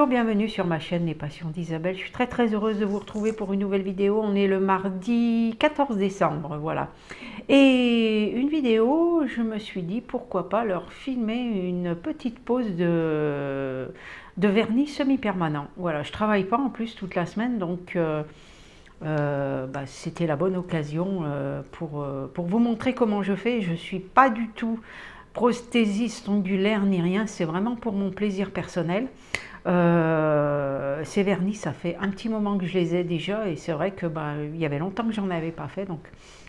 Bonjour, bienvenue sur ma chaîne Les Passions d'Isabelle. Je suis très heureuse de vous retrouver pour une nouvelle vidéo. On est le mardi 14 décembre, voilà. Et une vidéo, je me suis dit pourquoi pas leur filmer une petite pause de vernis semi-permanent. Voilà, je travaille pas en plus toute la semaine, donc c'était la bonne occasion pour vous montrer comment je fais. Je suis pas du tout prothésiste ongulaire ni rien, c'est vraiment pour mon plaisir personnel. Ces vernis, ça fait un petit moment que je les ai déjà et c'est vrai que il y avait longtemps que j'en avais pas fait, donc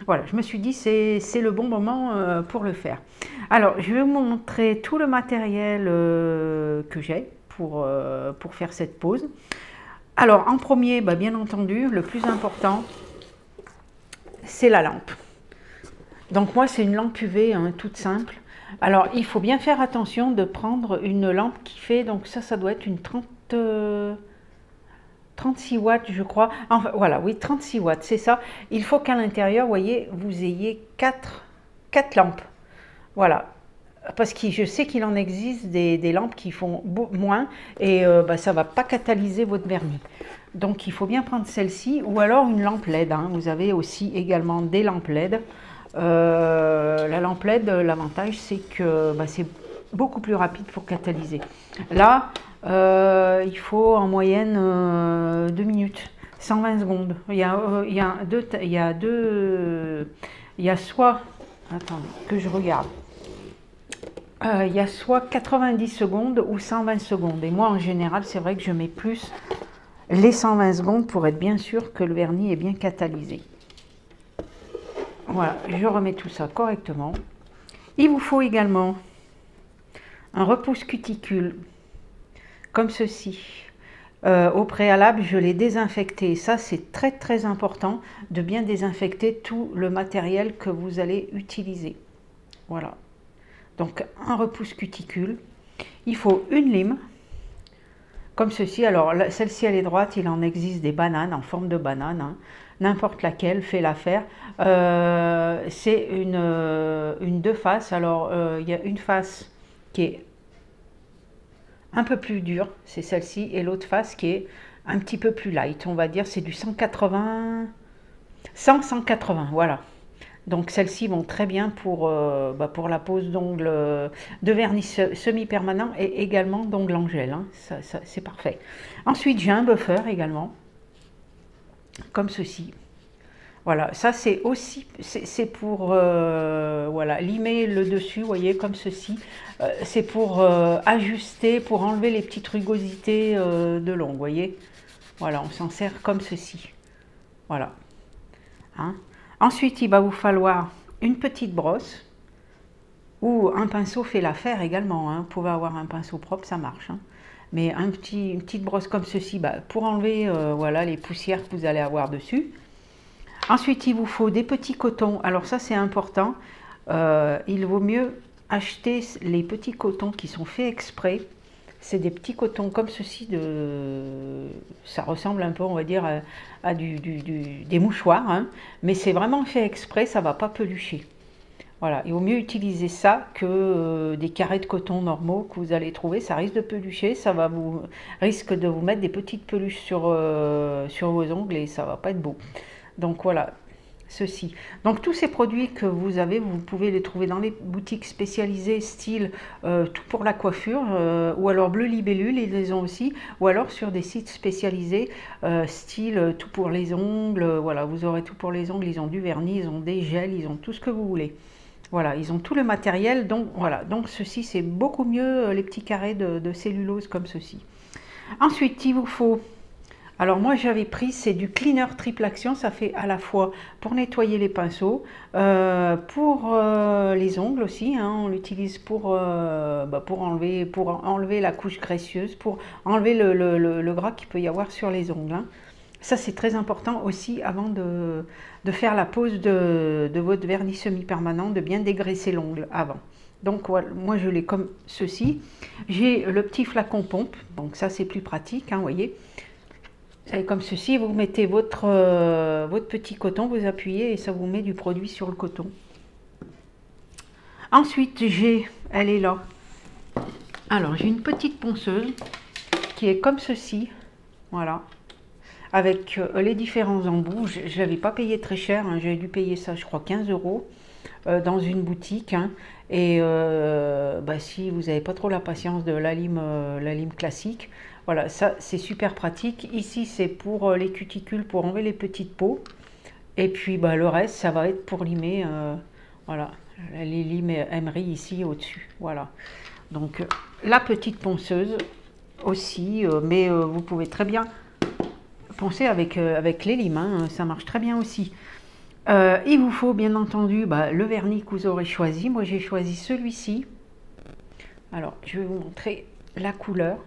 voilà, je me suis dit c'est le bon moment pour le faire. Alors je vais vous montrer tout le matériel que j'ai pour faire cette pause. Alors en premier, bien entendu, le plus important, c'est la lampe. Donc moi c'est une lampe UV toute simple. Alors il faut bien faire attention de prendre une lampe qui fait, donc ça doit être une 36 watts je crois. Enfin voilà, oui, 36 watts, c'est ça. Il faut qu'à l'intérieur, vous voyez, vous ayez 4 lampes. Voilà. Parce que je sais qu'il en existe des lampes qui font moins et ça ne va pas catalyser votre vernis. Donc il faut bien prendre celle-ci ou alors une lampe LED. Vous avez aussi également des lampes LED. La lampe LED, l'avantage c'est que c'est beaucoup plus rapide pour catalyser. Là, il faut en moyenne 2 minutes, 120 secondes. Il y a soit, attendez, que je regarde. Il y a soit 90 secondes ou 120 secondes. Et moi, en général, c'est vrai que je mets plus les 120 secondes pour être bien sûr que le vernis est bien catalysé. Voilà, je remets tout ça correctement. Il vous faut également un repousse cuticule, comme ceci. Au préalable, je l'ai désinfecté. Ça, c'est très important de bien désinfecter tout le matériel que vous allez utiliser. Voilà. Donc, un repousse cuticule. Il faut une lime, comme ceci. Alors, celle-ci, elle est droite. Il en existe des bananes, en forme de banane. N'importe laquelle fait l'affaire. C'est une deux faces. Alors, il y a une face qui est un peu plus dure, c'est celle-ci, et l'autre face qui est un petit peu plus light. On va dire c'est du 180, 100-180, voilà. Donc celles-ci vont très bien pour la pose d'ongles de vernis semi-permanent et également d'ongles en gel. Ça, c'est parfait. Ensuite, j'ai un buffer également, comme ceci. Voilà, ça c'est aussi, c'est pour voilà, limer le dessus, vous voyez, comme ceci. C'est pour ajuster, pour enlever les petites rugosités de l'ongle, vous voyez. Voilà, on s'en sert comme ceci. Voilà. Ensuite, il va vous falloir une petite brosse ou un pinceau fait l'affaire également. Vous pouvez avoir un pinceau propre, ça marche. Mais une petite brosse comme ceci pour enlever voilà, les poussières que vous allez avoir dessus. Ensuite, il vous faut des petits cotons. Alors ça, c'est important. Il vaut mieux acheter les petits cotons qui sont faits exprès. C'est des petits cotons comme ceci. Ça ressemble un peu, on va dire, à des mouchoirs. Mais c'est vraiment fait exprès, ça ne va pas pelucher. Voilà, il vaut mieux utiliser ça que des carrés de coton normaux que vous allez trouver. Ça risque de pelucher, risque de vous mettre des petites peluches sur vos ongles et ça ne va pas être beau. Donc voilà, ceci. Donc tous ces produits que vous avez, vous pouvez les trouver dans les boutiques spécialisées, style tout pour la coiffure, ou alors Bleu Libellule, ils les ont aussi, ou alors sur des sites spécialisés, style tout pour les ongles, voilà, vous aurez tout pour les ongles, ils ont du vernis, ils ont des gels, ils ont tout ce que vous voulez. Voilà, ils ont tout le matériel, donc voilà, donc ceci c'est beaucoup mieux, les petits carrés de cellulose comme ceci. Ensuite, il vous faut... Alors moi j'avais pris, c'est du cleaner triple action, ça fait à la fois pour nettoyer les pinceaux, pour les ongles aussi, on l'utilise pour enlever la couche graisseuse, pour enlever le gras qu'il peut y avoir sur les ongles. Ça c'est très important aussi avant de faire la pose de votre vernis semi-permanent, de bien dégraisser l'ongle avant. Donc voilà, moi je l'ai comme ceci. J'ai le petit flacon pompe, donc ça c'est plus pratique, vous voyez. Et comme ceci, vous mettez votre petit coton, vous appuyez et ça vous met du produit sur le coton. Ensuite, elle est là. Alors, j'ai une petite ponceuse qui est comme ceci, voilà, avec les différents embouts. Je l'avais pas payé très cher, hein, j'avais dû payer ça, je crois, 15 € dans une boutique. Hein, et bah, si vous n'avez pas trop la patience de la lime classique, voilà, ça c'est super pratique. Ici c'est pour les cuticules, pour enlever les petites peaux. Et puis bah, le reste, ça va être pour limer, voilà, les limes Emery ici au-dessus. Voilà. Donc la petite ponceuse aussi, mais vous pouvez très bien poncer avec les limes, hein, ça marche très bien aussi. Il vous faut bien entendu bah, le vernis que vous aurez choisi. Moi j'ai choisi celui-ci. Alors je vais vous montrer la couleur.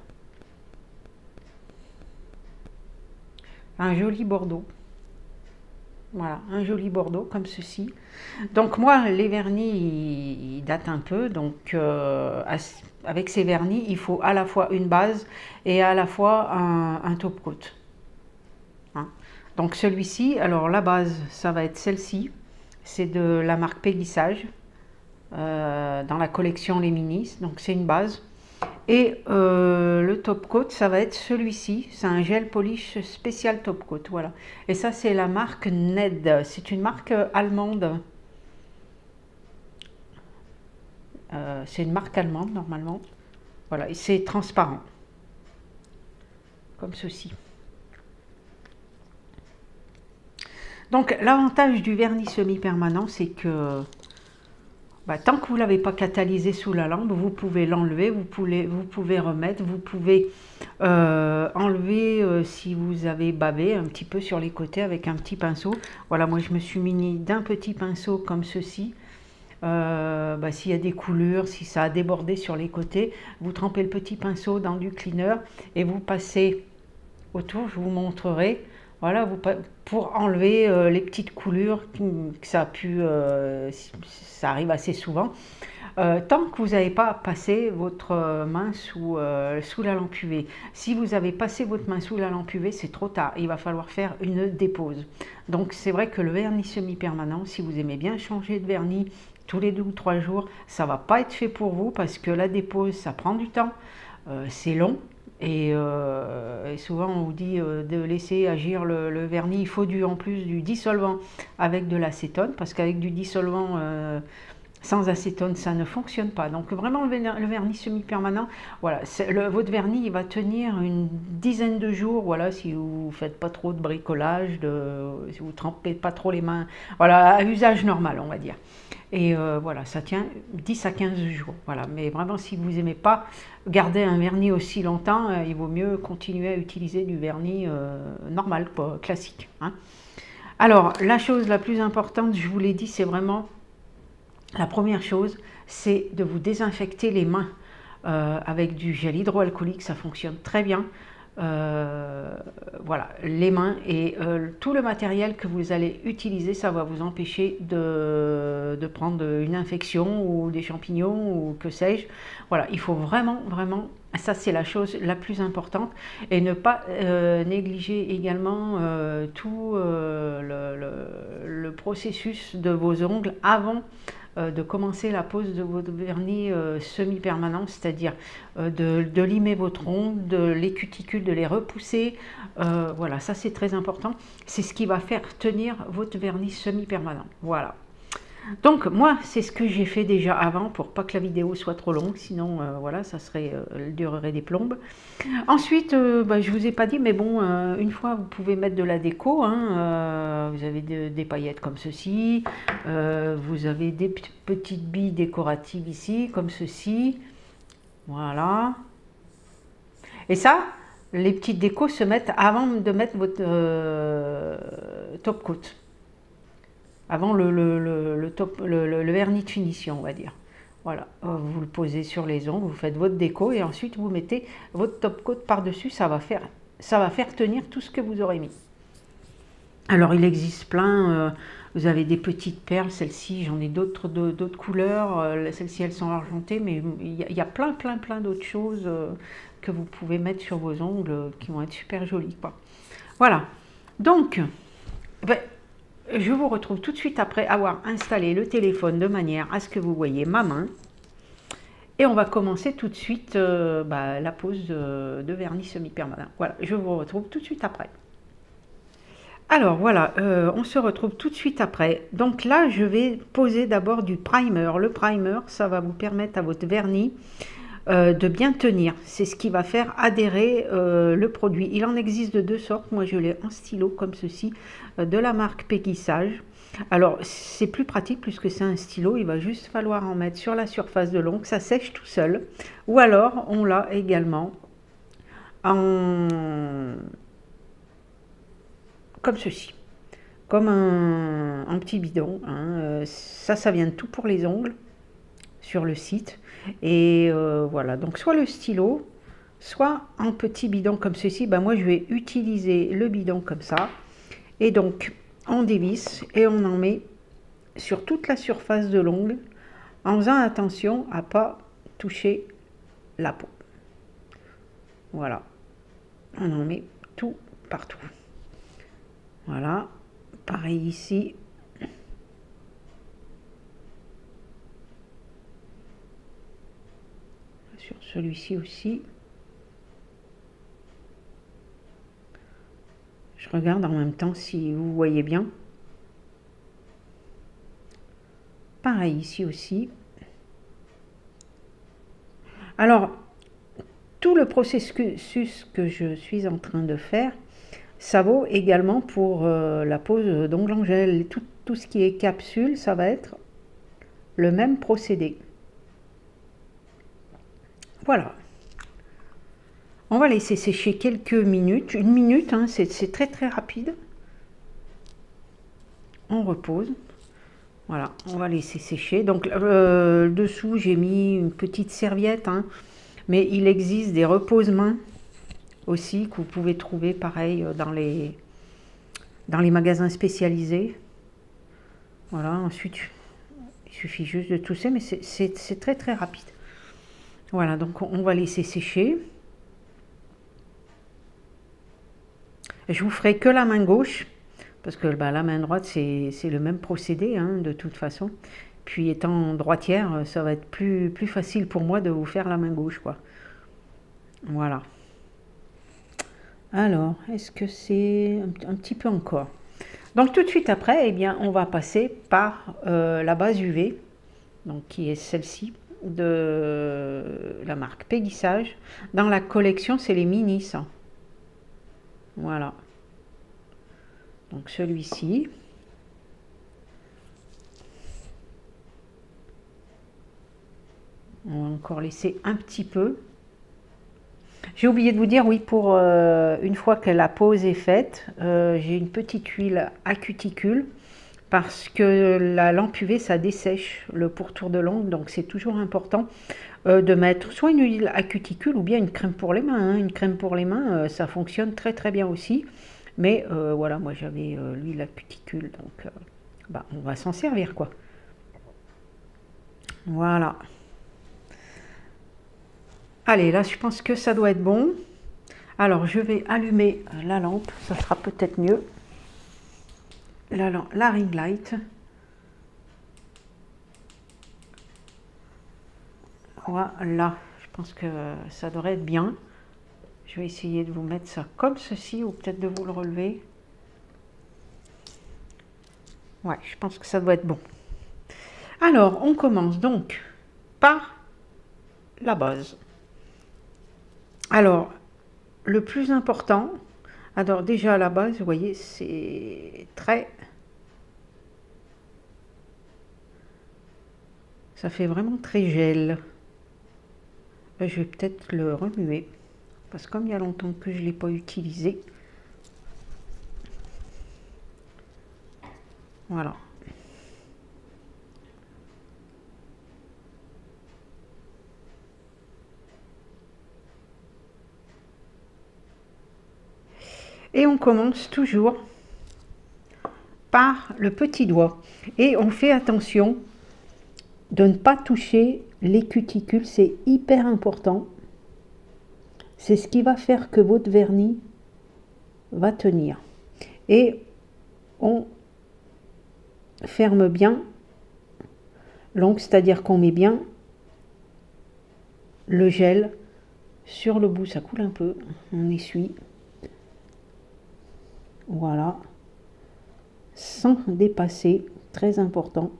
Un joli bordeaux. Voilà, un joli bordeaux comme ceci. Donc moi les vernis ils datent un peu, donc avec ces vernis il faut à la fois une base et à la fois un top coat. Hein. Donc celui-ci, alors la base ça va être celle-ci, c'est de la marque Pégissage, dans la collection Les Minis, donc c'est une base. Et le top coat, ça va être celui-ci, c'est un gel polish spécial top coat, voilà. Et ça c'est la marque Ned, c'est une marque allemande. C'est une marque allemande normalement. Voilà, et c'est transparent, comme ceci. Donc l'avantage du vernis semi-permanent, c'est que bah, tant que vous ne l'avez pas catalysé sous la lampe, vous pouvez l'enlever, vous pouvez remettre, vous pouvez enlever si vous avez bavé un petit peu sur les côtés avec un petit pinceau. Voilà, moi je me suis muni d'un petit pinceau comme ceci. Bah, s'il y a des coulures, si ça a débordé sur les côtés, vous trempez le petit pinceau dans du cleaner et vous passez autour, je vous montrerai. Voilà, pour enlever les petites coulures que ça a pu, ça arrive assez souvent. Tant que vous n'avez pas passé votre main sous la lampe UV. Si vous avez passé votre main sous la lampe UV, c'est trop tard. Il va falloir faire une dépose. Donc c'est vrai que le vernis semi-permanent, si vous aimez bien changer de vernis tous les 2 ou 3 jours, ça va pas être fait pour vous parce que la dépose, ça prend du temps, c'est long. Et souvent on vous dit de laisser agir le vernis. Il faut en plus du dissolvant avec de l'acétone, parce qu'avec du dissolvant sans acétone ça ne fonctionne pas. Donc vraiment le vernis semi-permanent, voilà, votre vernis il va tenir une dizaine de jours, voilà, si vous ne faites pas trop de bricolage, si vous ne trempez pas trop les mains, voilà, à usage normal on va dire. Et voilà, ça tient 10 à 15 jours. Voilà. Mais vraiment, si vous n'aimez pas garder un vernis aussi longtemps, il vaut mieux continuer à utiliser du vernis normal, quoi, classique. Hein. Alors, la chose la plus importante, je vous l'ai dit, c'est vraiment, la première chose, c'est de vous désinfecter les mains avec du gel hydroalcoolique, ça fonctionne très bien. Voilà, les mains et tout le matériel que vous allez utiliser, ça va vous empêcher de prendre une infection ou des champignons ou que sais-je. Voilà, il faut vraiment, ça c'est la chose la plus importante, et ne pas négliger également tout le processus de vos ongles avant de commencer la pose de votre vernis semi-permanent, c'est-à-dire de limer votre ongle, les cuticules, de les repousser. Voilà, ça c'est très important. C'est ce qui va faire tenir votre vernis semi-permanent. Voilà. Donc moi, c'est ce que j'ai fait déjà avant pour pas que la vidéo soit trop longue, sinon voilà, ça serait, elle durerait des plombes. Ensuite, bah, je vous ai pas dit, mais bon, une fois vous pouvez mettre de la déco, hein, vous avez des paillettes comme ceci, vous avez des petites billes décoratives ici, comme ceci, voilà. Et ça, les petites décos se mettent avant de mettre votre top coat. Avant le vernis de finition, on va dire. Voilà, vous le posez sur les ongles, vous faites votre déco et ensuite vous mettez votre top coat par-dessus, ça va faire tenir tout ce que vous aurez mis. Alors il existe plein, vous avez des petites perles, celles-ci, j'en ai d'autres couleurs, celles-ci elles sont argentées, mais il y a plein d'autres choses que vous pouvez mettre sur vos ongles qui vont être super jolies, quoi. Voilà, donc, ben, je vous retrouve tout de suite après avoir installé le téléphone de manière à ce que vous voyez ma main. Et on va commencer tout de suite la pose de vernis semi-permanent. Voilà, je vous retrouve tout de suite après. Alors voilà, on se retrouve tout de suite après. Donc là, je vais poser d'abord du primer. Le primer, ça va vous permettre à votre vernis de bien tenir. C'est ce qui va faire adhérer le produit. Il en existe de deux sortes. Moi, je l'ai en stylo comme ceci, de la marque Peggy Sage. Alors, c'est plus pratique puisque c'est un stylo. Il va juste falloir en mettre sur la surface de l'ongle. Ça sèche tout seul. Ou alors, on l'a également en... comme ceci. Comme un petit bidon. Hein. Ça vient de tout pour les ongles sur le site. Et voilà, donc soit le stylo, soit un petit bidon comme ceci. Ben moi, je vais utiliser le bidon comme ça. Et donc, on dévisse et on en met sur toute la surface de l'ongle en faisant attention à pas toucher la peau. Voilà, on en met tout partout. Voilà, pareil ici. Sur celui-ci aussi. Je regarde en même temps si vous voyez bien. Pareil ici aussi. Alors, tout le processus que je suis en train de faire, ça vaut également pour la pose d'ongles en gel. Tout ce qui est capsule, ça va être le même procédé. Voilà. On va laisser sécher quelques minutes. Une minute, hein, c'est très très rapide. On repose. Voilà, on va laisser sécher. Donc dessous, j'ai mis une petite serviette. Hein, mais il existe des repose-mains aussi que vous pouvez trouver pareil dans les magasins spécialisés. Voilà, ensuite, il suffit juste de tousser, mais c'est très très rapide. Voilà, donc on va laisser sécher. Je vous ferai que la main gauche, parce que la main droite, c'est le même procédé, hein, de toute façon. Puis étant droitière, ça va être plus facile pour moi de vous faire la main gauche, quoi. Voilà. Alors, est-ce que c'est un petit peu encore? Donc tout de suite après, eh bien, on va passer par la base UV, donc qui est celle-ci, de la marque Peggy Sage. Dans la collection, c'est les mini, ça. Voilà. Donc celui-ci. On va encore laisser un petit peu. J'ai oublié de vous dire, oui, pour une fois que la pose est faite, j'ai une petite huile à cuticule parce que la lampe UV, ça dessèche le pourtour de l'ongle, donc c'est toujours important de mettre soit une huile à cuticule ou bien une crème pour les mains. Hein. Une crème pour les mains, ça fonctionne très très bien aussi. Mais voilà, moi j'avais l'huile à cuticule, donc on va s'en servir, quoi. Voilà. Allez, là je pense que ça doit être bon. Alors je vais allumer la lampe, ça sera peut-être mieux. La ring light. Voilà, je pense que ça devrait être bien. Je vais essayer de vous mettre ça comme ceci ou peut-être de vous le relever. Ouais, je pense que ça doit être bon. Alors, on commence donc par la base. Alors, le plus important, alors déjà à la base, vous voyez, c'est très... Ça fait vraiment très gel. Je vais peut-être le remuer, parce que comme il y a longtemps que je ne l'ai pas utilisé. Voilà. Et on commence toujours par le petit doigt. Et on fait attention de ne pas toucher les cuticules, c'est hyper important. C'est ce qui va faire que votre vernis va tenir. Et on ferme bien l'ongle, c'est-à-dire qu'on met bien le gel sur le bout. Ça coule un peu, on essuie. Voilà. Sans dépasser, très important.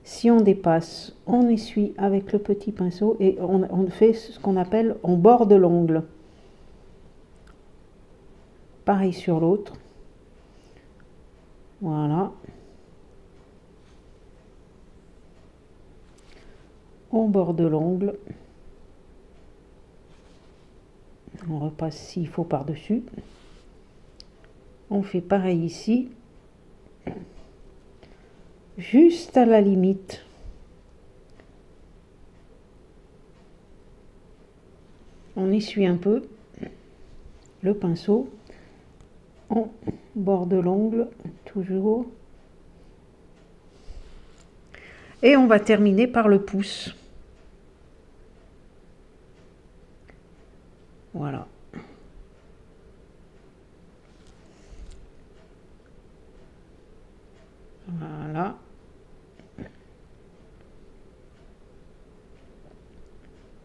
Si on dépasse, on essuie avec le petit pinceau et on fait ce qu'on appelle, on borde l'ongle. Pareil sur l'autre. Voilà. On borde l'ongle. On repasse s'il faut par-dessus. On fait pareil ici. Juste à la limite. On essuie un peu le pinceau. On borde l'ongle, toujours. Et on va terminer par le pouce. Voilà. Voilà.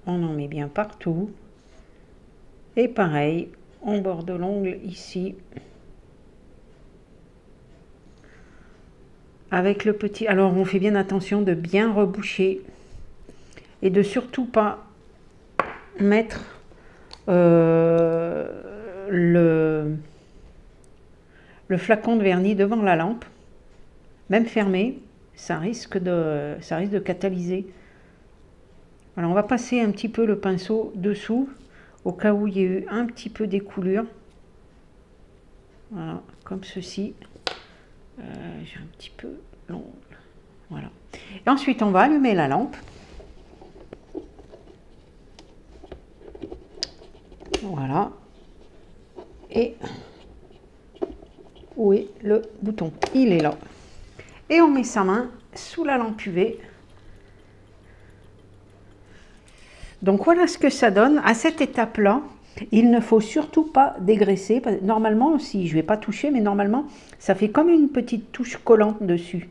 On en met bien partout. Et pareil, on borde l'ongle ici. Avec le petit... Alors, on fait bien attention de bien reboucher. Et de surtout pas mettre le flacon de vernis devant la lampe. Même fermé, ça risque de catalyser. Alors, on va passer un petit peu le pinceau dessous, au cas où il y a eu un petit peu d'écoulure. Voilà, comme ceci. J'ai un petit peu l'ongle. Voilà. Et ensuite, on va allumer la lampe. Voilà. Et où est le bouton? Il est là. Et on met sa main sous la lampe UV. Donc voilà ce que ça donne. À cette étape-là, il ne faut surtout pas dégraisser. Normalement, si je ne vais pas toucher, mais normalement, ça fait comme une petite touche collante dessus.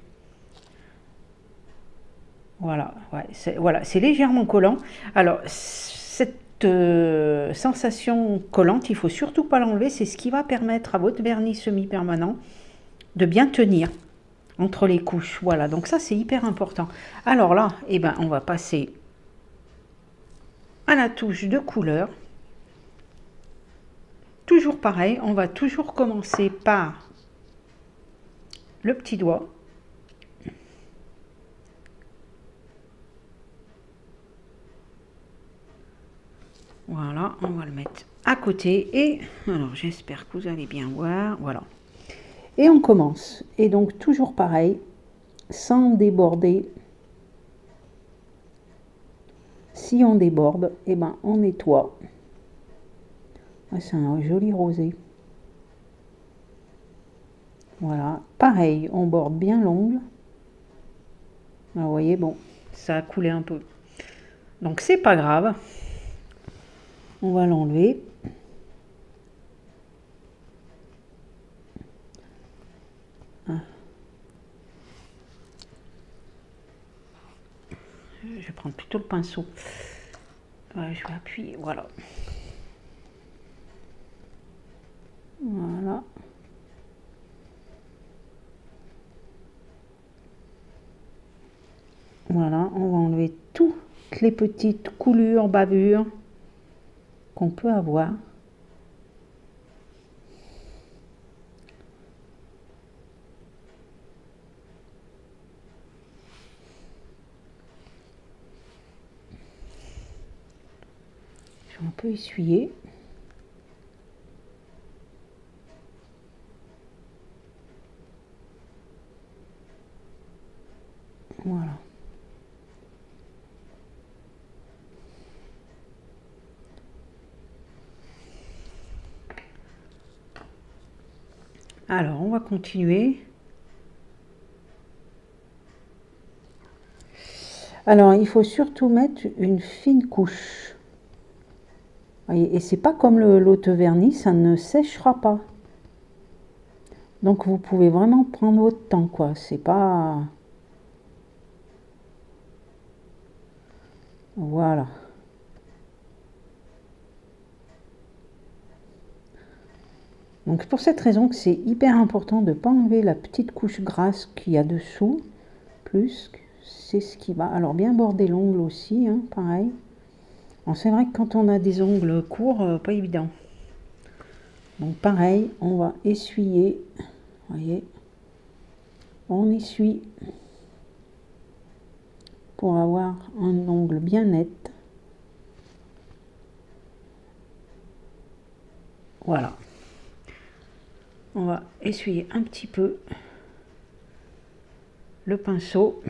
Voilà, ouais, c'est légèrement collant. Alors, cette sensation collante, il ne faut surtout pas l'enlever. C'est ce qui va permettre à votre vernis semi-permanent de bien tenir entre les couches. Voilà, donc ça, c'est hyper important. Alors là, eh ben, on va passer à la touche de couleur. Toujours pareil, on va toujours commencer par le petit doigt. Voilà, on va le mettre à côté et alors j'espère que vous allez bien voir. Voilà. Et on commence. Et donc toujours pareil, sans déborder. Si on déborde, eh ben on nettoie. Ah, c'est un joli rosé. Voilà, pareil, on borde bien l'ongle. Vous voyez, bon, ça a coulé un peu. Donc c'est pas grave. On va l'enlever. Je vais prendre plutôt le pinceau. Je vais appuyer, voilà. Voilà. Voilà, on va enlever toutes les petites coulures, bavures qu'on peut avoir. Je vais un peu essuyer. Voilà. Alors, on va continuer. Alors, il faut surtout mettre une fine couche. Et c'est pas comme l'autre vernis, ça ne séchera pas. Donc, vous pouvez vraiment prendre votre temps, quoi. C'est pas... Voilà. Donc pour cette raison que c'est hyper important de ne pas enlever la petite couche grasse qu'il y a dessous, plus c'est ce qui va. Alors bien border l'ongle aussi, hein, pareil. Alors c'est vrai que quand on a des ongles courts, pas évident. Donc pareil, on va essuyer, voyez, on essuie pour avoir un ongle bien net. Voilà. On va essuyer un petit peu le pinceau.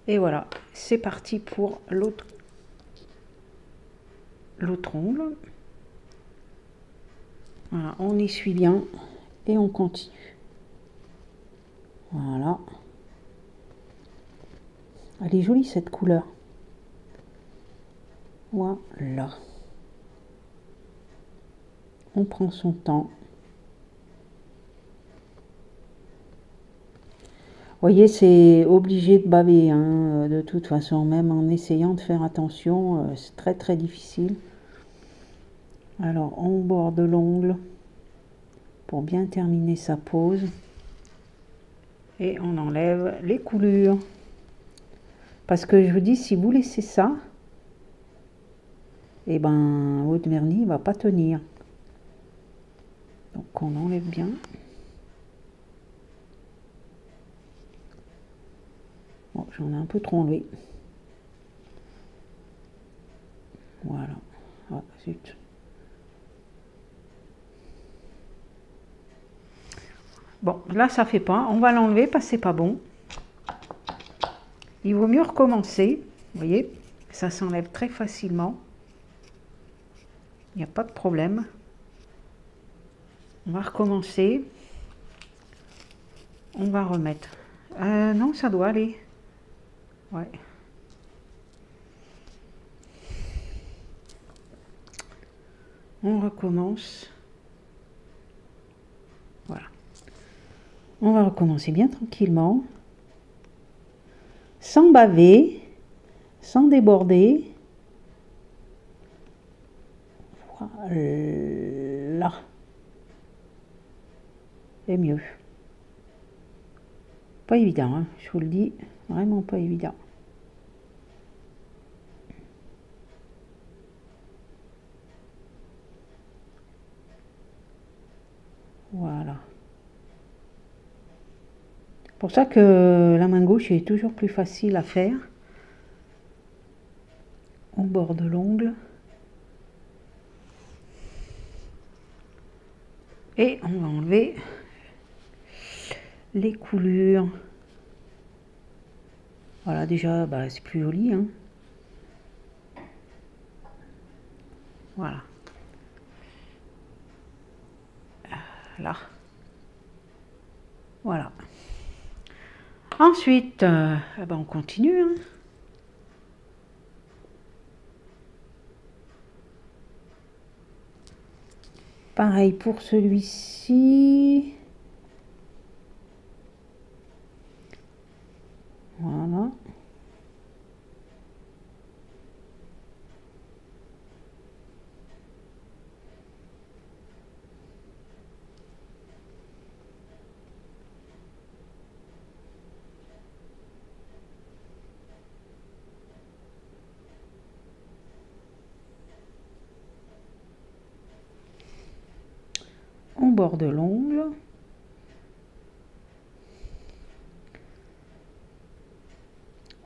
Et voilà, c'est parti pour l'autre ongle. Voilà, on essuie bien et on continue. Voilà. Elle est jolie cette couleur. Voilà. On prend son temps. Vous voyez, c'est obligé de baver, hein, de toute façon, même en essayant de faire attention, c'est très très difficile. Alors, on borde l'ongle pour bien terminer sa pose. Et on enlève les coulures. Parce que je vous dis, si vous laissez ça, et ben, votre vernis ne va pas tenir. Donc, on enlève bien. Bon, j'en ai un peu trop enlevé. Voilà. Ah, zut. Bon, là, ça fait pas. On va l'enlever parce que c'est pas bon. Il vaut mieux recommencer. Vous voyez, ça s'enlève très facilement. Il n'y a pas de problème. On va recommencer. On va remettre. Non, ça doit aller. Ouais. On recommence. Voilà. On va recommencer bien tranquillement. Sans baver. Sans déborder. Voilà. Et mieux. Pas évident, hein, je vous le dis. Vraiment pas évident. Voilà. C'est pour ça que la main gauche est toujours plus facile à faire. On borde l'ongle. Et on va enlever les coulures. Voilà, déjà, bah, c'est plus joli, hein. Voilà. Là. Voilà. Ensuite, ben on continue, hein. Pareil pour celui-ci. Voilà. On borde l'ongle.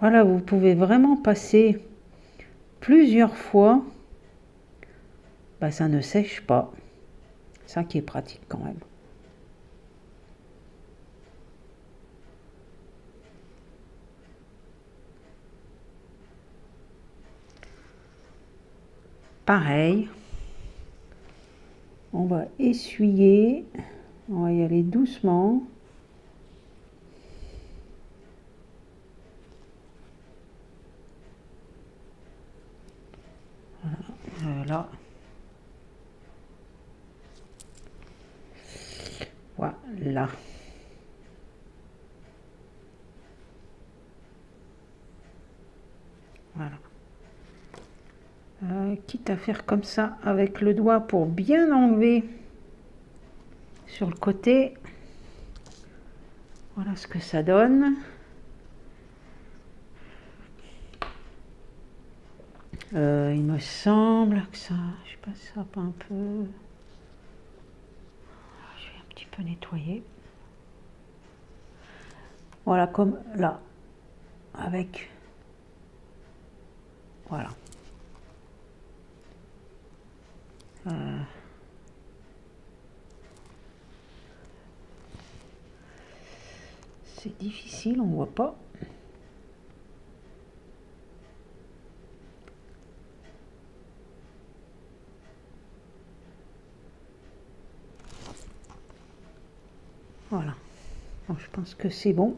Voilà, vous pouvez vraiment passer plusieurs fois. Bah, ça ne sèche pas. Ça qui est pratique quand même. Pareil. On va essuyer. On va y aller doucement. Voilà. Voilà. Voilà. Quitte à faire comme ça avec le doigt pour bien enlever sur le côté. Voilà ce que ça donne. Il me semble que ça, je sais pas si ça pas un peu. Je vais un petit peu nettoyer. Voilà, comme là, avec, voilà. C'est difficile, on voit pas. Voilà. Donc, je pense que c'est bon.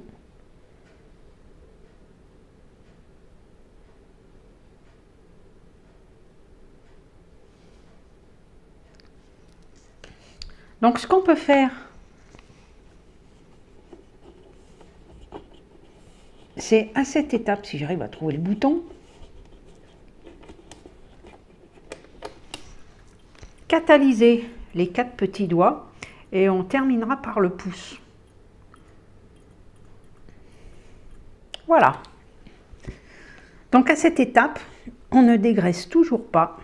Donc, ce qu'on peut faire, c'est à cette étape, si j'arrive à trouver le bouton, catalyser les 4 petits doigts et on terminera par le pouce. Voilà. Donc à cette étape, on ne dégraisse toujours pas.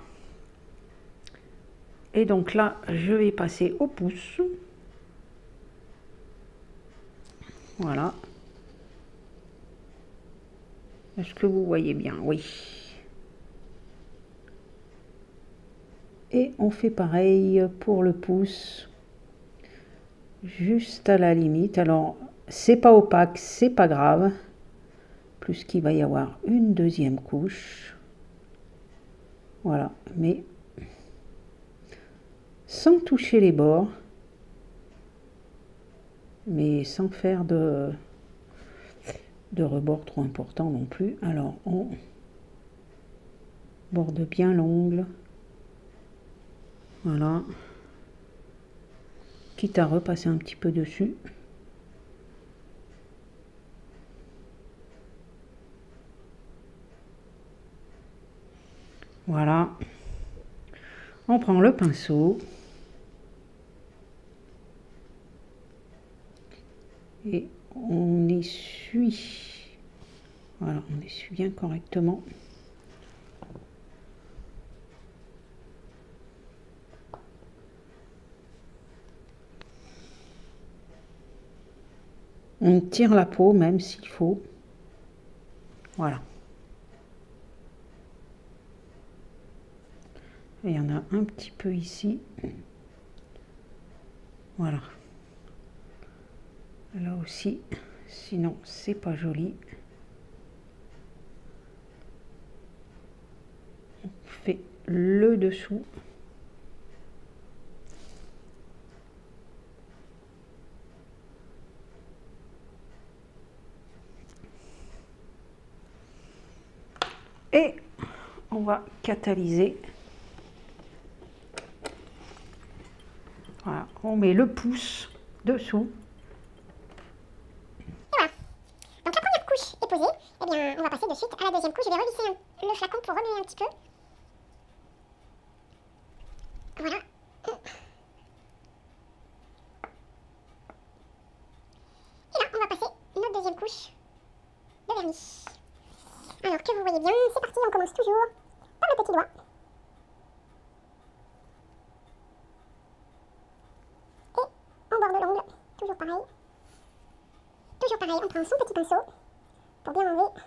Et donc là, je vais passer au pouce. Voilà. Est-ce que vous voyez bien? Oui. Et on fait pareil pour le pouce. Juste à la limite. Alors, c'est pas opaque, c'est pas grave. Plus qu'il va y avoir une deuxième couche. Voilà. Mais sans toucher les bords. Mais sans faire de rebord trop important non plus. Alors, on borde bien l'ongle. Voilà. Quitte à repasser un petit peu dessus. Voilà. On prend le pinceau. Et on essuie. Voilà, on essuie bien correctement. On tire la peau même s'il faut. Voilà. Et il y en a un petit peu ici. Voilà. Là aussi, sinon c'est pas joli. On fait le dessous. Et on va catalyser. Voilà, on met le pouce dessous. Voilà. Donc la première couche est posée. Eh bien, on va passer de suite à la deuxième couche. Je vais revisser le flacon pour remuer un petit peu. Voilà. Et là, on va passer notre deuxième couche de vernis. Alors que vous voyez bien, c'est parti, on commence toujours par le petit doigt. Et on borde l'ongle, toujours pareil. Toujours pareil, on prend son petit pinceau pour bien enlever.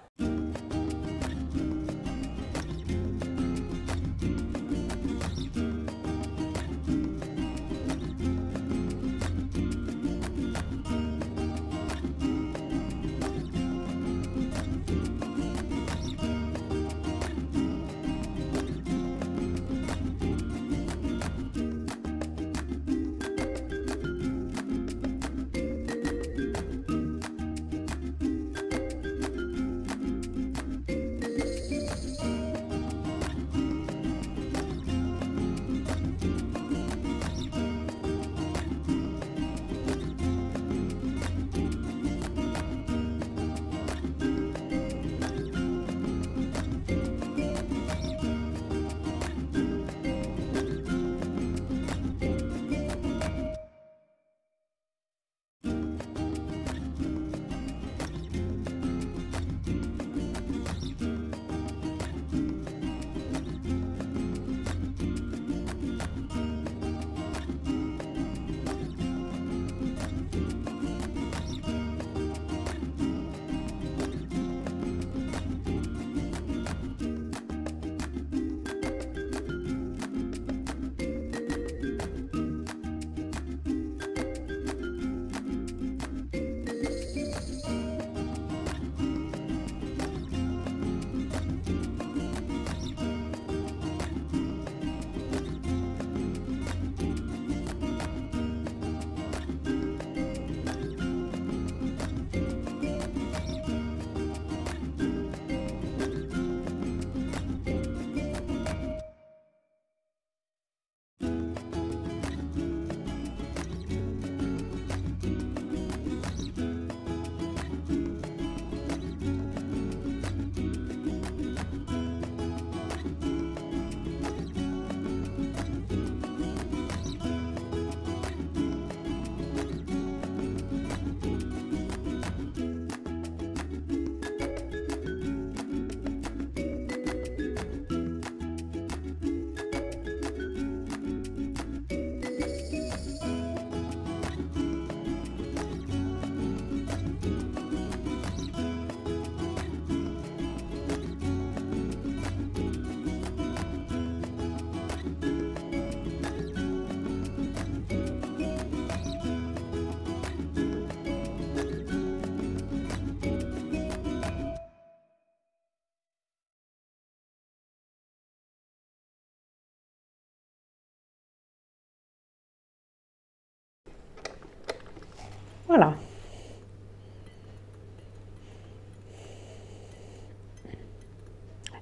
Voilà.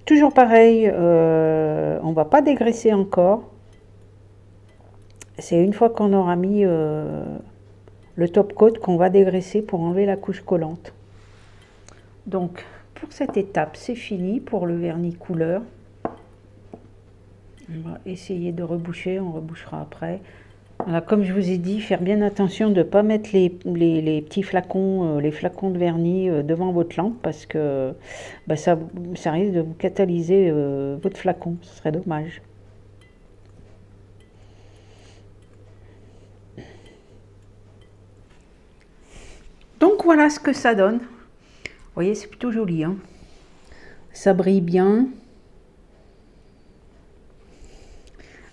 Toujours pareil, on va pas dégraisser encore. C'est une fois qu'on aura mis le top coat qu'on va dégraisser pour enlever la couche collante. Donc pour cette étape, c'est fini pour le vernis couleur. On va essayer de reboucher, on rebouchera après. Voilà, comme je vous ai dit, faire bien attention de ne pas mettre les petits flacons, les flacons de vernis devant votre lampe parce que bah, ça risque de vous catalyser votre flacon, ce serait dommage. Donc voilà ce que ça donne. Vous voyez, c'est plutôt joli, hein. Ça brille bien.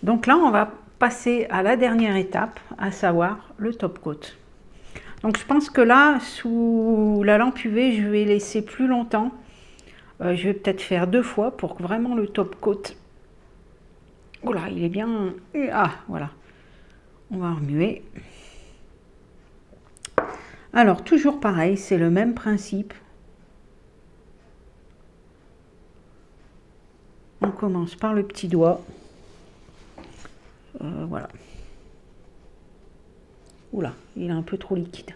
Donc là, on va passer à la dernière étape, à savoir le top coat. Donc je pense que là, sous la lampe UV, je vais laisser plus longtemps. Je vais peut-être faire 2 fois pour que vraiment le top coat... Oh là, il est bien... Ah, voilà. On va remuer. Alors, toujours pareil, c'est le même principe. On commence par le petit doigt. Voilà. Oula, il est un peu trop liquide.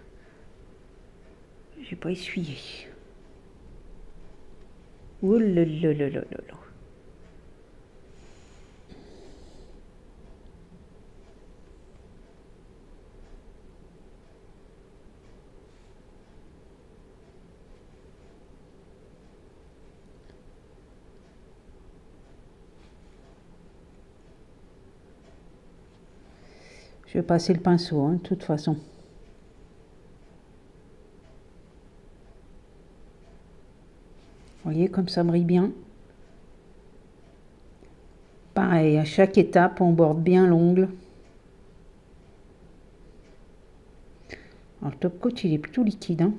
J'ai pas essuyé. Ouh là là là là là. Je vais passer le pinceau, hein, de toute façon. Vous voyez comme ça brille bien. Pareil, à chaque étape, on borde bien l'ongle. Alors le top coat, il est plutôt liquide, hein.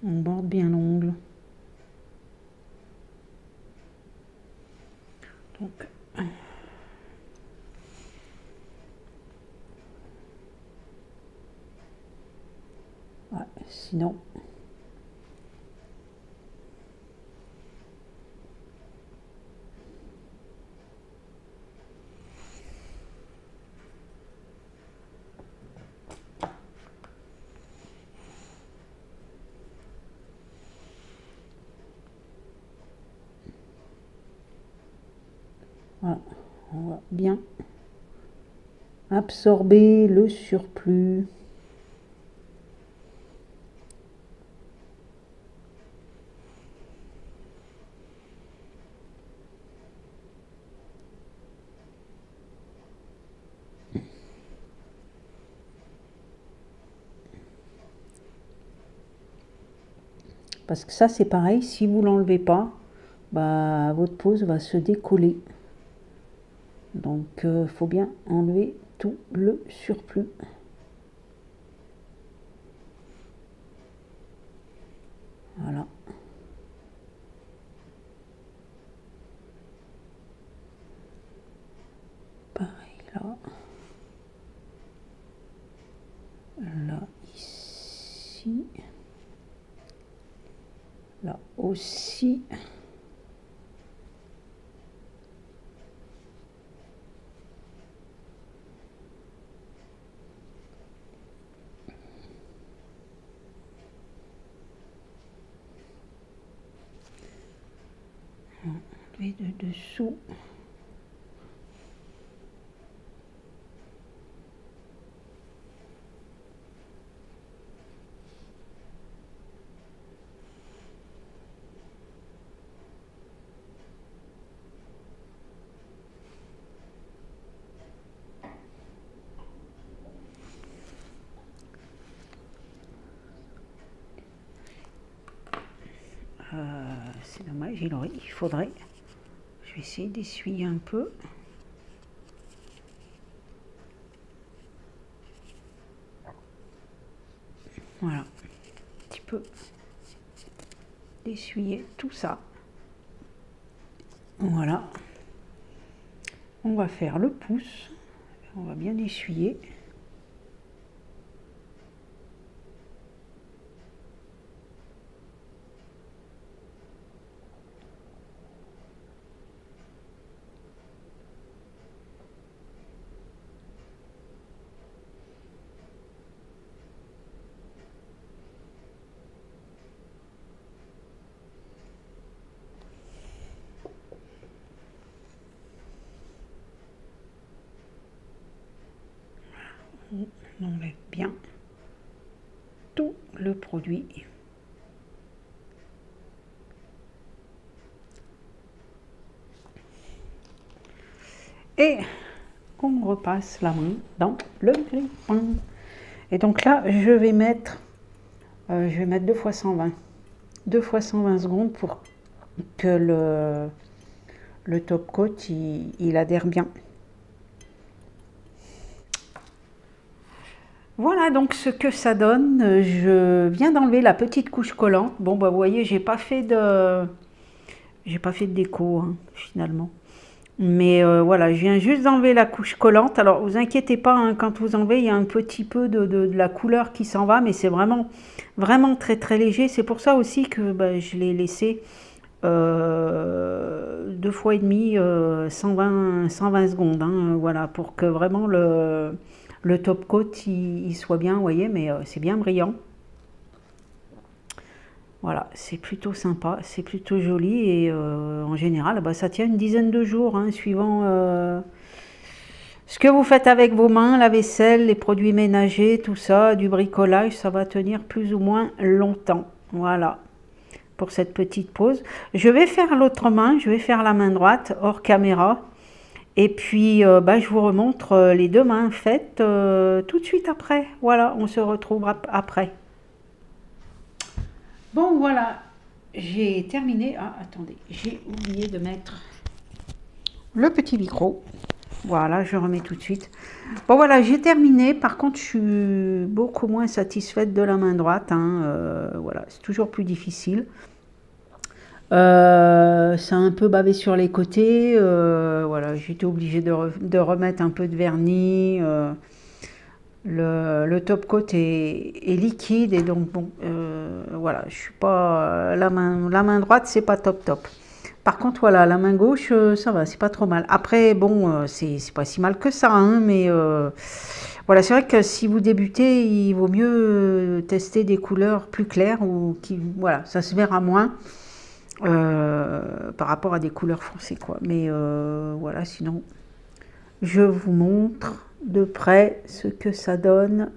On borde bien l'ongle. Donc, ouais, sinon... Voilà, on va bien absorber le surplus. Parce que ça, c'est pareil, si vous l'enlevez pas, bah, votre pose va se décoller. Donc, il faut bien enlever tout le surplus. Voilà. Pareil là. Là, ici. Là aussi. Enlever de dessous. C'est dommage, il faudrait. Je vais essayer d'essuyer un peu. Voilà, un petit peu d'essuyer tout ça. Voilà. On va faire le pouce. On va bien essuyer. On enlève bien tout le produit. Et on repasse la main dans le grille-pain. Et donc là, je vais mettre 2 fois 120. 2 fois 120 secondes pour que le top coat il adhère bien. Voilà donc ce que ça donne. Je viens d'enlever la petite couche collante. Bon bah vous voyez, j'ai pas fait de déco hein, finalement. Mais voilà, je viens juste d'enlever la couche collante. Alors vous inquiétez pas, hein, quand vous enlevez, il y a un petit peu de la couleur qui s'en va, mais c'est vraiment très très léger. C'est pour ça aussi que bah, je l'ai laissé 2 fois et demi 120 secondes. Hein, voilà, pour que vraiment le top coat il soit bien, vous voyez, mais c'est bien brillant. Voilà, c'est plutôt sympa, c'est plutôt joli et en général, bah, ça tient une dizaine de jours, hein, suivant ce que vous faites avec vos mains, la vaisselle, les produits ménagers, tout ça, du bricolage, ça va tenir plus ou moins longtemps. Voilà, pour cette petite pause. Je vais faire l'autre main, je vais faire la main droite hors caméra. Et puis, bah, je vous remontre les deux mains faites tout de suite après. Voilà, on se retrouve après. Bon, voilà, j'ai terminé. Ah, attendez, j'ai oublié de mettre le petit micro. Voilà, je remets tout de suite. Bon, voilà, j'ai terminé. Par contre, je suis beaucoup moins satisfaite de la main droite. Hein. Voilà, c'est toujours plus difficile. Ça a un peu bavé sur les côtés. Voilà, j'étais obligée de remettre un peu de vernis. Le top coat est liquide et donc bon, voilà, je suis pas la main droite, c'est pas top. Par contre, voilà, la main gauche, ça va, c'est pas trop mal. Après, bon, c'est pas si mal que ça, hein, mais voilà, c'est vrai que si vous débutez, il vaut mieux tester des couleurs plus claires ou voilà, ça se verra moins par rapport à des couleurs foncées, quoi. Mais voilà, sinon, je vous montre de près ce que ça donne.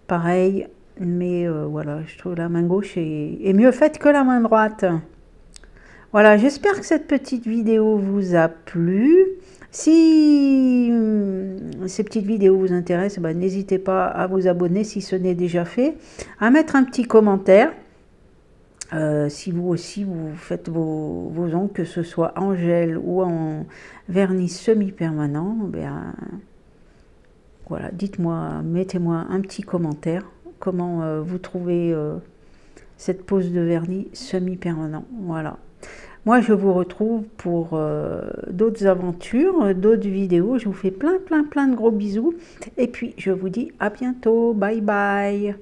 Pareil, mais voilà, je trouve la main gauche est mieux faite que la main droite. Voilà, j'espère que cette petite vidéo vous a plu. Si ces petites vidéos vous intéressent, ben, n'hésitez pas à vous abonner si ce n'est déjà fait, à mettre un petit commentaire. Si vous aussi vous faites vos ongles, que ce soit en gel ou en vernis semi-permanent, ben, voilà, dites-moi, mettez-moi un petit commentaire, comment vous trouvez cette pose de vernis semi-permanent. Voilà. Moi, je vous retrouve pour d'autres aventures, d'autres vidéos. Je vous fais plein de gros bisous. Et puis, je vous dis à bientôt. Bye bye.